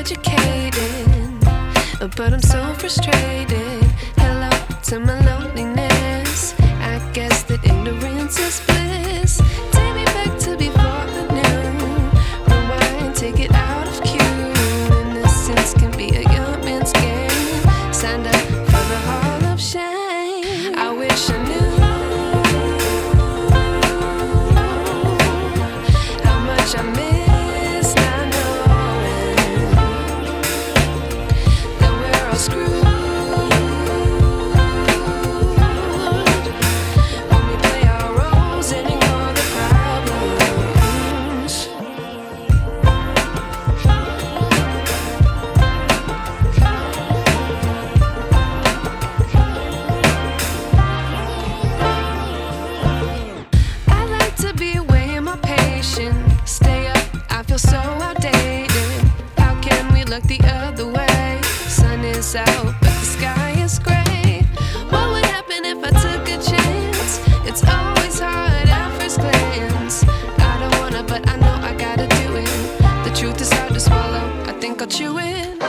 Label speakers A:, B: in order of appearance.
A: educated, but I'm so frustrated. Hello to my loneliness. I guess that ignorance is bliss. Take me back to before I knew. Rewind, take it out of cue. Innocence can be a young man's game. Signed up for the hall of shame. I wish I knew how much I miss not knowing that we're all screwed when we play our roles and ignore the problems. I like to be away in my patience. Stay up, I feel so outdated. How can we look the other way? Sun is out, but the sky is gray. What would happen if I took a chance? It's always hard at first glance. I don't wanna, but I know I gotta do it. The truth is hard to swallow, I think I'll chew it.